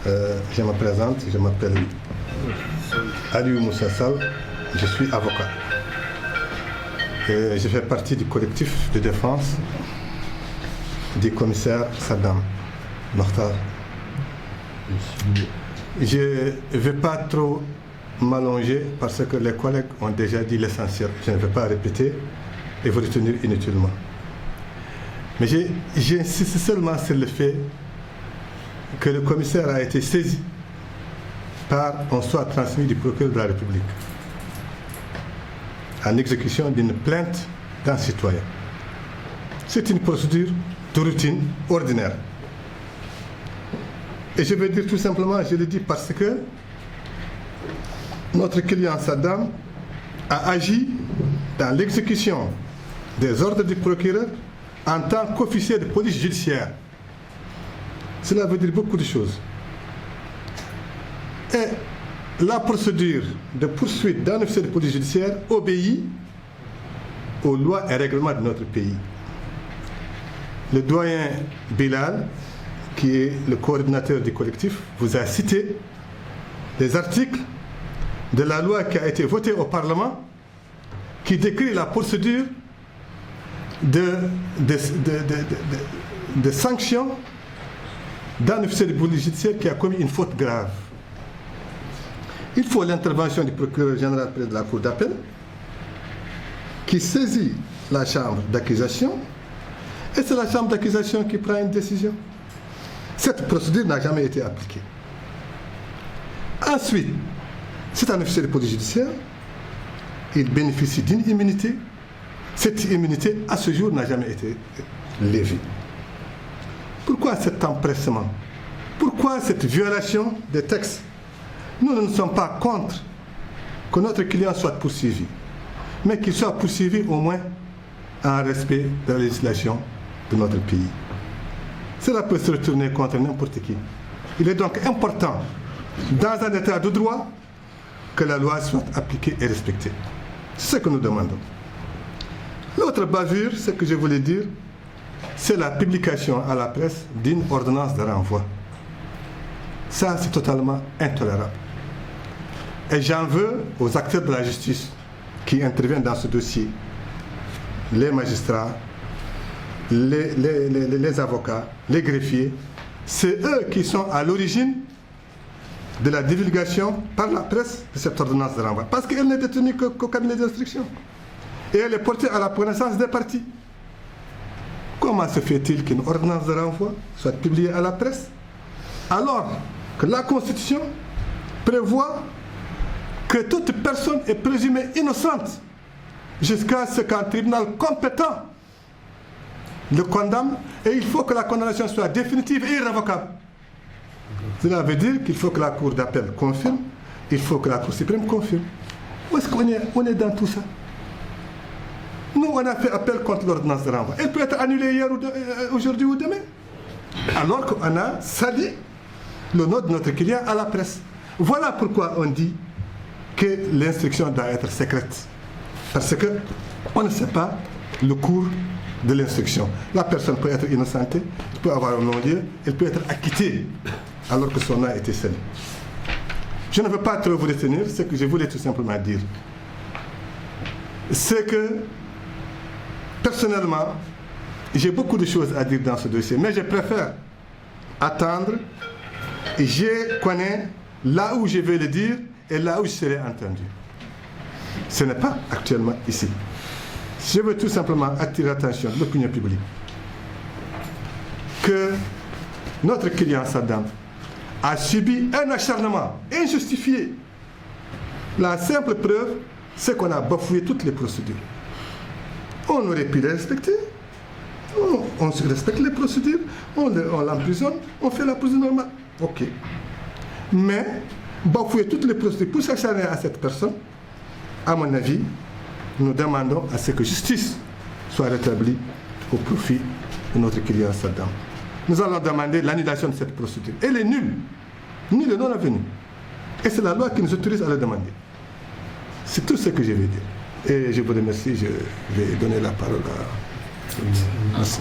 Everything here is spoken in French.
Je me présente, je m'appelle Aliou Moussa Sall, je suis avocat. Je fais partie du collectif de défense du commissaire Saddam Mokhtar. Je ne vais pas trop m'allonger parce que les collègues ont déjà dit l'essentiel. Je ne vais pas répéter et vous retenir inutilement. Mais j'insiste seulement sur le fait que le commissaire a été saisi par un soit transmis du procureur de la République en exécution d'une plainte d'un citoyen. C'est une procédure de routine ordinaire. Et je vais dire tout simplement, je le dis parce que notre client Saddam a agi dans l'exécution des ordres du procureur en tant qu'officier de police judiciaire. Cela veut dire beaucoup de choses. Et la procédure de poursuite d'un officier de police judiciaire obéit aux lois et règlements de notre pays. Le doyen Bilal, qui est le coordinateur du collectif, vous a cité les articles de la loi qui a été votée au Parlement qui décrit la procédure de sanction d'un officier de police judiciaire qui a commis une faute grave. Il faut l'intervention du procureur général près de la Cour d'appel qui saisit la chambre d'accusation et c'est la chambre d'accusation qui prend une décision. Cette procédure n'a jamais été appliquée. Ensuite, c'est un officier de police judiciaire, il bénéficie d'une immunité. Cette immunité, à ce jour, n'a jamais été levée. Pourquoi cet empressement? Pourquoi cette violation des textes? Nous ne sommes pas contre que notre client soit poursuivi, mais qu'il soit poursuivi au moins en respect de la législation de notre pays. Cela peut se retourner contre n'importe qui. Il est donc important, dans un état de droit, que la loi soit appliquée et respectée. C'est ce que nous demandons. L'autre bavure, ce que je voulais dire, c'est la publication à la presse d'une ordonnance de renvoi. Ça, c'est totalement intolérable. Et j'en veux aux acteurs de la justice qui interviennent dans ce dossier, les magistrats, les avocats, les greffiers. C'est eux qui sont à l'origine de la divulgation par la presse de cette ordonnance de renvoi. Parce qu'elle n'est détenue qu'au cabinet d'instruction. Et elle est portée à la connaissance des parties. Comment se fait-il qu'une ordonnance de renvoi soit publiée à la presse alors que la Constitution prévoit que toute personne est présumée innocente jusqu'à ce qu'un tribunal compétent le condamne et il faut que la condamnation soit définitive et irrévocable. Cela veut dire qu'il faut que la Cour d'appel confirme, il faut que la Cour suprême confirme. Où est-ce qu'on est dans tout ça? Nous, on a fait appel contre l'ordonnance de renvoi. Elle peut être annulée hier, aujourd'hui ou demain. Alors qu'on a sali le nom de notre client à la presse. Voilà pourquoi on dit que l'instruction doit être secrète. Parce qu'on ne sait pas le cours de l'instruction. La personne peut être innocentée, elle peut avoir un non-lieu, elle peut être acquittée alors que son nom a été scellé. Je ne veux pas trop vous retenir, ce que je voulais tout simplement dire. C'est que personnellement, j'ai beaucoup de choses à dire dans ce dossier, mais je préfère attendre et je connais là où je vais le dire et là où je serai entendu. Ce n'est pas actuellement ici. Je veux tout simplement attirer l'attention de l'opinion publique que notre client Saddam a subi un acharnement injustifié. La simple preuve, c'est qu'on a bafoué toutes les procédures. On aurait pu les respecter. On respecte les procédures, on l'emprisonne, on fait la procédure normale. Ok. Mais bafouer toutes les procédures pour s'acharner à cette personne, à mon avis, nous demandons à ce que justice soit rétablie au profit de notre client Saddam. Nous allons demander l'annulation de cette procédure. Elle est nulle, nulle et non avenue. Et c'est la loi qui nous autorise à le demander. C'est tout ce que je vais dire. Et je vous remercie, je vais donner la parole à... Merci.